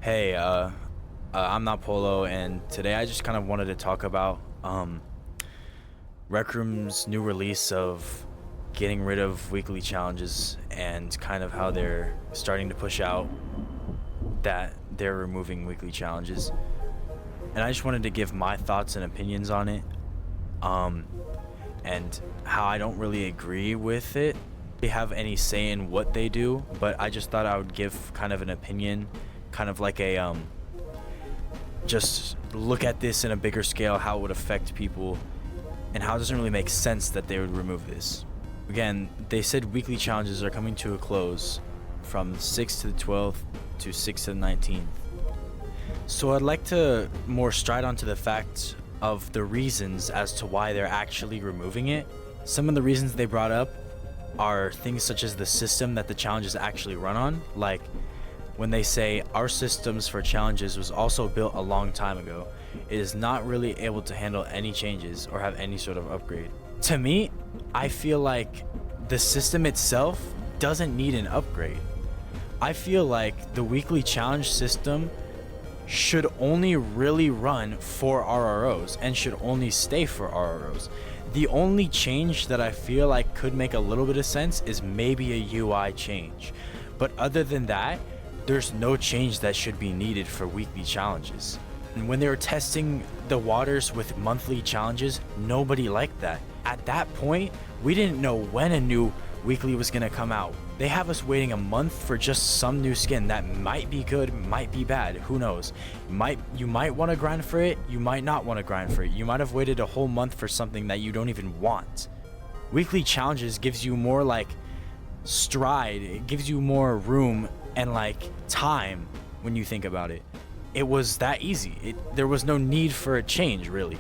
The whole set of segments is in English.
Hey, I'm not Polo, and today I just kind of wanted to talk about Rec Room's new release of getting rid of weekly challenges and kind of how they're starting to push out that they're removing weekly challenges. And I just wanted to give my thoughts and opinions on it, um, and how I don't really agree with it. They have any say in what they do, but I just thought I would give kind of an opinion, kind of like a just look at this in a bigger scale, how it would affect people, and how it doesn't really make sense that they would remove this. Again, they said weekly challenges are coming to a close from the 6th to the 12th to 6th to the 19th. So I'd like to more stride onto the fact of the reasons as to why they're actually removing it. Some of the reasons they brought up are things such as the system that the challenges actually run on, like when they say our systems for challenges was also built a long time ago. It is not really able to handle any changes or have any sort of upgrade. To me, I feel like the system itself doesn't need an upgrade. I feel like the weekly challenge system should only really run for RROs and should only stay for RROs. The only change that I feel like could make a little bit of sense is maybe a UI change. But other than that, there's no change that should be needed for weekly challenges. And when they were testing the waters with monthly challenges, nobody liked that. At that point, we didn't know when a new weekly was gonna come out. They have us waiting a month for just some new skin that might be good, might be bad, who knows. You might want to grind for it, you might not want to grind for it. You might have waited a whole month for something that you don't even want. Weekly challenges gives you more like stride, it gives you more room and like time when you think about it. It was that easy. There was no need for a change, really.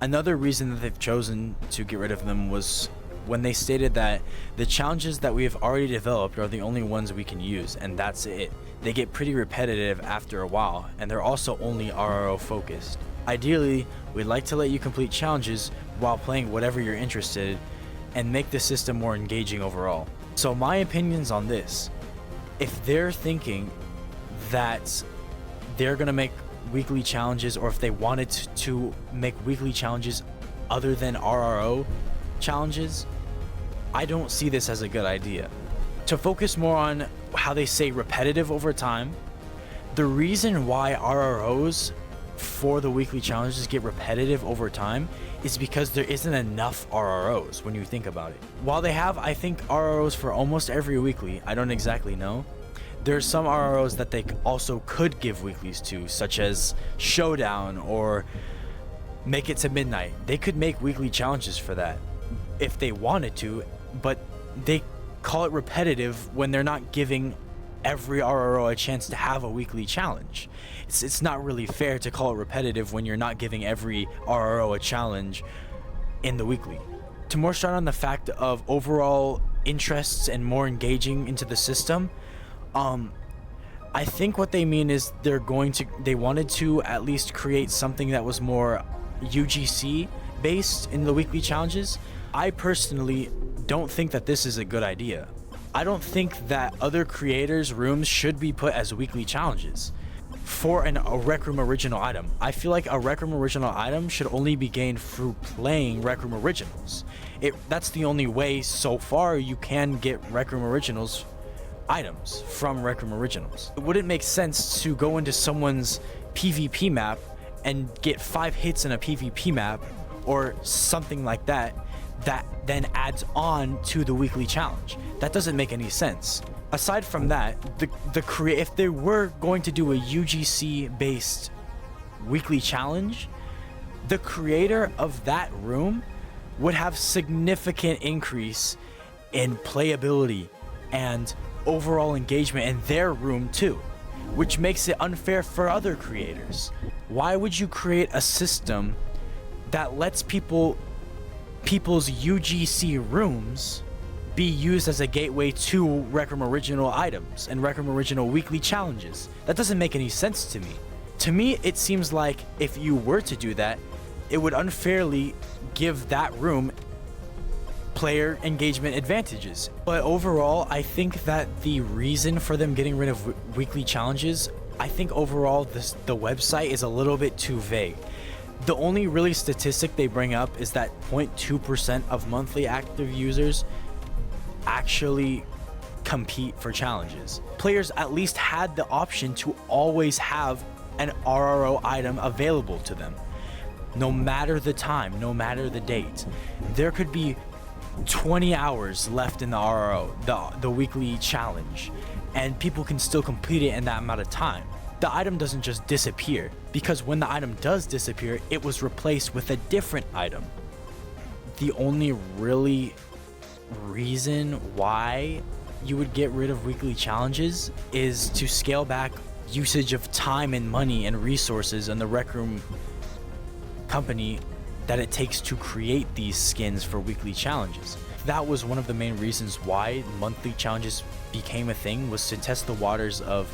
Another reason that they've chosen to get rid of them was when they stated that the challenges that we have already developed are the only ones we can use, and that's it. They get pretty repetitive after a while, and they're also only RRO focused. Ideally, we'd like to let you complete challenges while playing whatever you're interested in and make the system more engaging overall. So my opinions on this, if they're thinking that they're gonna make weekly challenges, or if they wanted to make weekly challenges other than RRO challenges, I don't see this as a good idea. To focus more on how they say repetitive over time, the reason why RROs for the weekly challenges get repetitive over time is because there isn't enough RROs when you think about it. While they have, I think, RROs for almost every weekly, I don't exactly know. There's some RROs that they also could give weeklies to, such as Showdown or Make It to Midnight. They could make weekly challenges for that if they wanted to, but they call it repetitive when they're not giving every RRO a chance to have a weekly challenge. It's not really fair to call it repetitive when you're not giving every RRO a challenge in the weekly. To more start on the fact of overall interests and more engaging into the system, I think what they mean is they wanted to at least create something that was more UGC based in the weekly challenges. I personally don't think that this is a good idea. I don't think that other creators' rooms should be put as weekly challenges for a Rec Room original item. I feel like a Rec Room original item should only be gained through playing Rec Room originals. That's the only way so far you can get Rec Room originals items from Rec Room originals. It wouldn't make sense to go into someone's PvP map and get 5 hits in a PvP map or something like that then adds on to the weekly challenge. That doesn't make any sense. Aside from that, if they were going to do a UGC based weekly challenge, the creator of that room would have significant increase in playability and overall engagement in their room too, which makes it unfair for other creators. Why would you create a system that lets people's UGC rooms be used as a gateway to Rec Room original items and Rec Room original weekly challenges? That doesn't make any sense to me. To me, it seems like if you were to do that, it would unfairly give that room player engagement advantages. But overall, I think that the reason for them getting rid of weekly challenges I think overall the website is a little bit too vague. The only really statistic they bring up is that 0.2% of monthly active users actually compete for challenges. Players at least had the option to always have an RRO item available to them. No matter the time, no matter the date. There could be 20 hours left in the RRO, the weekly challenge, and people can still complete it in that amount of time. The item doesn't just disappear, because when the item does disappear, it was replaced with a different item. The only really reason why you would get rid of weekly challenges is to scale back usage of time and money and resources in the Rec Room company that it takes to create these skins for weekly challenges. That was one of the main reasons why monthly challenges became a thing, was to test the waters of,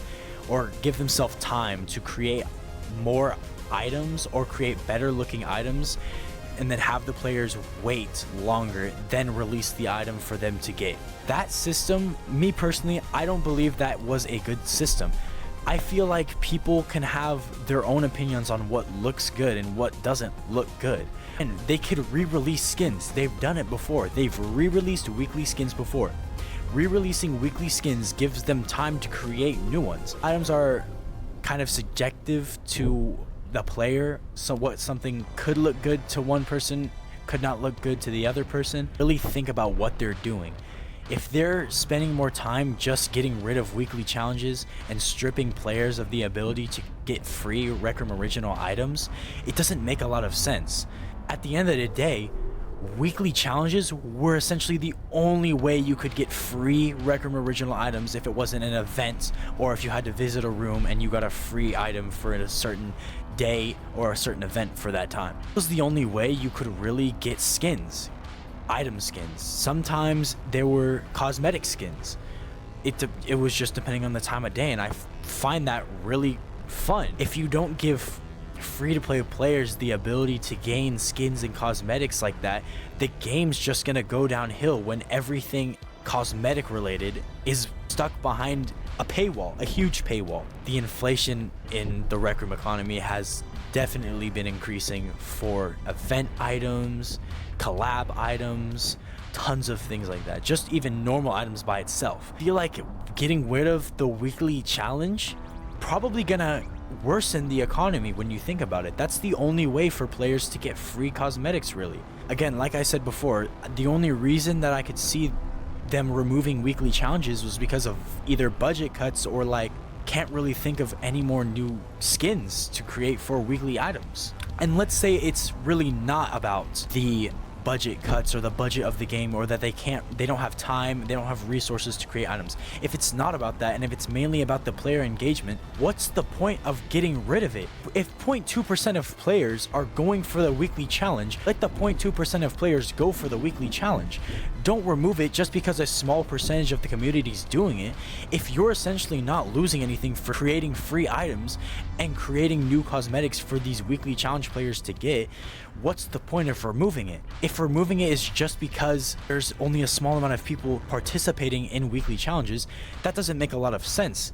or give themselves time to create more items or create better looking items, and then have the players wait longer, then release the item for them to get. That system, me personally, I don't believe that was a good system. I feel like people can have their own opinions on what looks good and what doesn't look good. And they could re-release skins. They've done it before. They've re-released weekly skins before. Re-releasing weekly skins gives them time to create new ones. Items are kind of subjective to the player, so what something could look good to one person could not look good to the other person. Really think about what they're doing. If they're spending more time just getting rid of weekly challenges and stripping players of the ability to get free Rec Room original items, it doesn't make a lot of sense. At the end of the day, weekly challenges were essentially the only way you could get free Rec Room original items if it wasn't an event, or if you had to visit a room and you got a free item for a certain day or a certain event for that time. It was the only way you could really get skins, item skins. Sometimes there were cosmetic skins. It was just depending on the time of day, and I find that really fun. If you don't give free-to-play players the ability to gain skins and cosmetics like that, the game's just gonna go downhill when everything cosmetic related is stuck behind a paywall, a huge paywall. The inflation in the Rec Room economy has definitely been increasing for event items, collab items, tons of things like that. Just even normal items by itself. I feel like getting rid of the weekly challenge probably gonna worsen the economy when you think about it. That's the only way for players to get free cosmetics, really. Again, like I said before, the only reason that I could see them removing weekly challenges was because of either budget cuts or like can't really think of any more new skins to create for weekly items. And let's say it's really not about the budget cuts or the budget of the game, or that they don't have time, they don't have resources to create items. If it's not about that, and if it's mainly about the player engagement, what's the point of getting rid of it? If 0.2% of players are going for the weekly challenge, let the 0.2% of players go for the weekly challenge. Don't remove it just because a small percentage of the community is doing it. If you're essentially not losing anything for creating free items and creating new cosmetics for these weekly challenge players to get, what's the point of removing it? If removing it is just because there's only a small amount of people participating in weekly challenges, that doesn't make a lot of sense.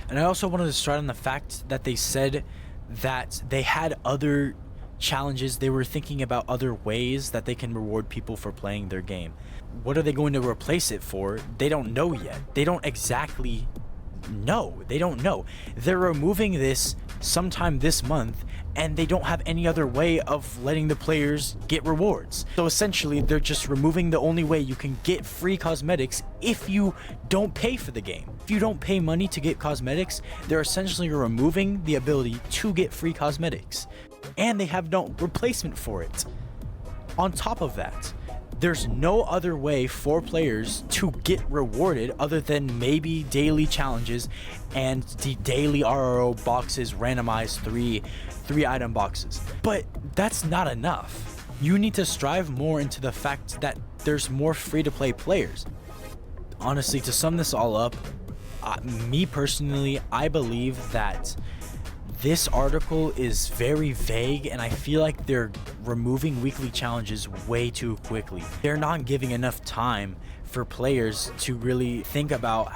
And I also wanted to start on the fact that they said that they had other challenges. They were thinking about other ways that they can reward people for playing their game. What are they going to replace it for? They don't know yet. They don't exactly know. They don't know. They're removing this sometime this month, and they don't have any other way of letting the players get rewards. So essentially, they're just removing the only way you can get free cosmetics if you don't pay for the game. If you don't pay money to get cosmetics, they're essentially removing the ability to get free cosmetics. And they have no replacement for it. On top of that, there's no other way for players to get rewarded other than maybe daily challenges and the daily RRO boxes, randomized three item boxes. But that's not enough. You need to strive more into the fact that there's more free-to-play players. Honestly, to sum this all up, me personally, I believe that this article is very vague, and I feel like they're removing weekly challenges way too quickly. They're not giving enough time for players to really think about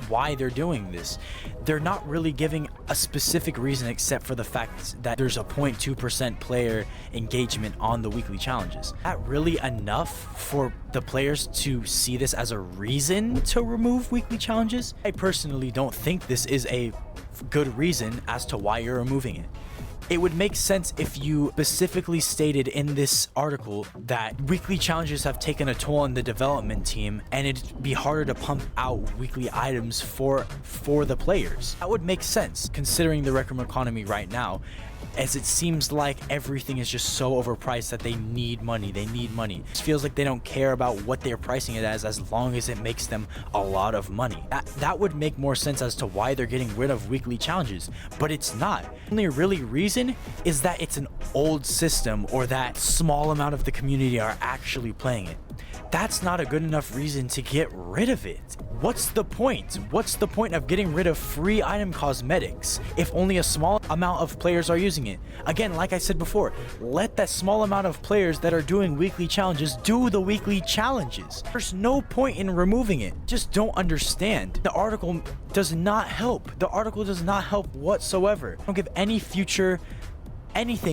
why they're doing this. They're not really giving a specific reason except for the fact that there's a 0.2% player engagement on the weekly challenges. Is that really enough for the players to see this as a reason to remove weekly challenges? I personally don't think this is a good reason as to why you're removing it. It would make sense if you specifically stated in this article that weekly challenges have taken a toll on the development team and it'd be harder to pump out weekly items for the players. That would make sense considering the Rec Room economy right now, as it seems like everything is just so overpriced that they need money. It feels like they don't care about what they're pricing it as long as it makes them a lot of money. That would make more sense as to why they're getting rid of weekly challenges, but it's not. The only really reason is that it's an old system or that small amount of the community are actually playing it. That's not a good enough reason to get rid of it. What's the point? What's the point of getting rid of free item cosmetics if only a small amount of players are using it? Again, like I said before, let that small amount of players that are doing weekly challenges do the weekly challenges. There's no point in removing it. Just don't understand. The article does not help. The article does not help whatsoever. Don't give anything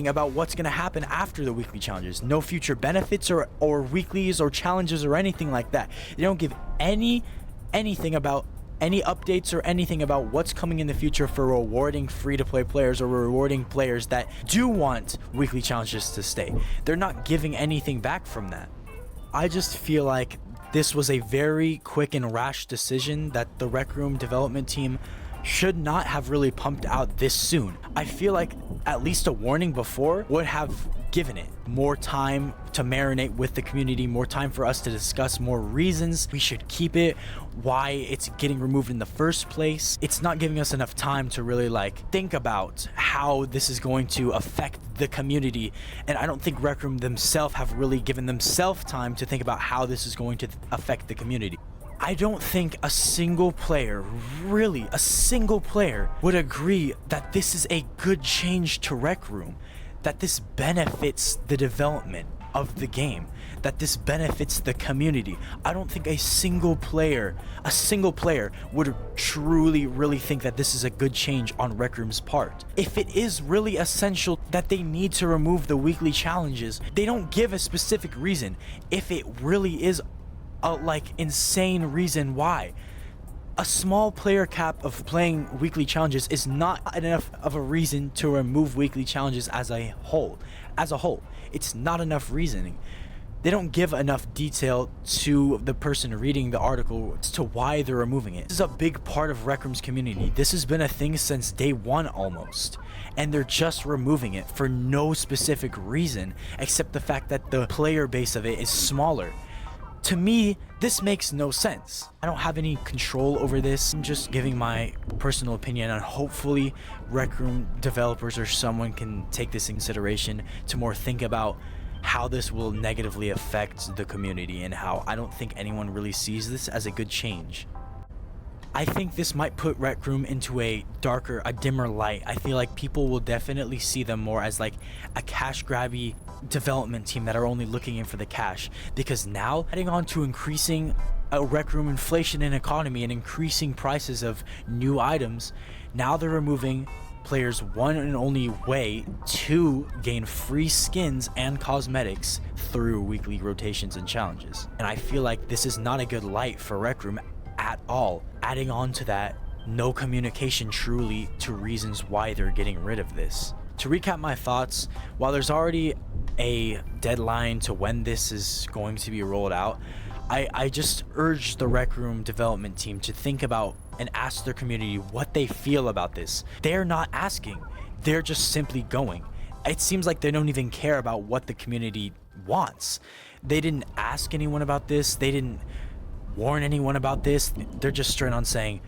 about what's going to happen after the weekly challenges. No future benefits or weeklies or challenges or anything like that. They don't give anything about any updates or anything about what's coming in the future for rewarding free-to-play players or rewarding players that do want weekly challenges to stay. They're not giving anything back from that. I just feel like this was a very quick and rash decision that the Rec Room development team should not have really pumped out this soon. I feel like at least a warning before would have given it more time to marinate with the community, more time for us to discuss more reasons we should keep it, why it's getting removed in the first place. It's not giving us enough time to really think about how this is going to affect the community, and I don't think Rec Room themselves have really given themselves time to think about how this is going to affect the community. I don't think a single player, really a single player, would agree that this is a good change to Rec Room, that this benefits the development of the game, that this benefits the community. I don't think a single player would truly really think that this is a good change on Rec Room's part. If it is really essential that they need to remove the weekly challenges, they don't give a specific reason. If it really is a insane reason why, a small player cap of playing weekly challenges is not enough of a reason to remove weekly challenges as a whole. It's not enough reasoning. They don't give enough detail to the person reading the article as to why they're removing it. This is a big part of Rec Room's community. This has been a thing since day one almost, and they're just removing it for no specific reason except the fact that the player base of it is smaller. To me, this makes no sense. I don't have any control over this. I'm just giving my personal opinion, and hopefully Rec Room developers or someone can take this in consideration to more think about how this will negatively affect the community and how I don't think anyone really sees this as a good change. I think this might put Rec Room into a dimmer light. I feel like people will definitely see them more as a cash grabby development team that are only looking in for the cash, because now adding on to increasing a Rec Room inflation and economy and increasing prices of new items, now they're removing players' one and only way to gain free skins and cosmetics through weekly rotations and challenges. And I feel like this is not a good light for Rec Room at all. Adding on to that, no communication truly to reasons why they're getting rid of this. To recap my thoughts, while there's already a deadline to when this is going to be rolled out, I just urge the Rec Room development team to think about and ask their community what they feel about this. They're not asking, they're just simply going. It seems like they don't even care about what the community wants. They didn't ask anyone about this, they didn't warn anyone about this. They're just straight on saying,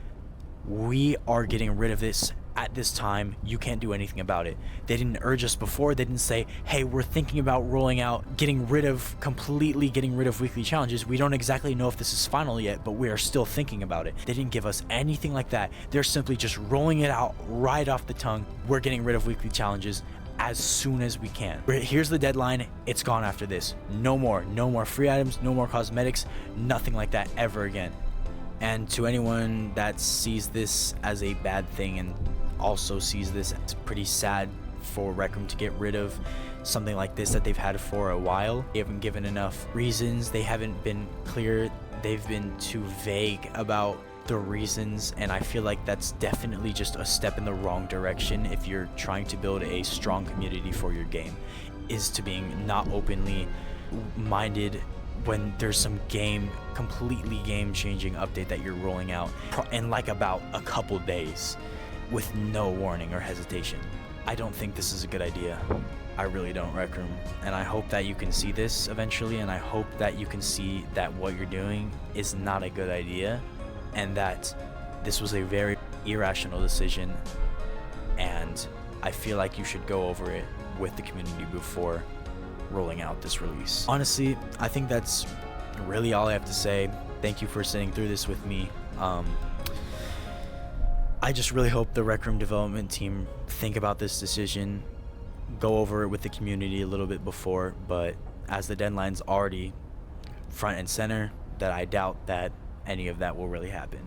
we are getting rid of this at this time, you can't do anything about it. They didn't urge us before. They didn't say, hey, we're thinking about rolling out, completely getting rid of weekly challenges. We don't exactly know if this is final yet, but we are still thinking about it. They didn't give us anything like that. They're simply just rolling it out right off the tongue. We're getting rid of weekly challenges as soon as we can. Here's the deadline. It's gone after this. No more free items, no more cosmetics, nothing like that ever again. And to anyone that sees this as a bad thing and also sees this as pretty sad for Rec Room to get rid of something like this that they've had for a while, they haven't given enough reasons. They haven't been clear. They've been too vague about the reasons, and I feel like that's definitely just a step in the wrong direction if you're trying to build a strong community for your game, is to being not openly minded when there's some completely game-changing update that you're rolling out in like about a couple days with no warning or hesitation. I don't think this is a good idea. I really don't, Rec Room. And I hope that you can see this eventually, and I hope that you can see that what you're doing is not a good idea, and that this was a very irrational decision, and I feel like you should go over it with the community before rolling out this release. Honestly, I think that's really all I have to say. Thank you for sitting through this with me. I just really hope the Rec Room development team think about this decision, go over it with the community a little bit before, but as the deadline's already front and center, that I doubt that any of that will really happen.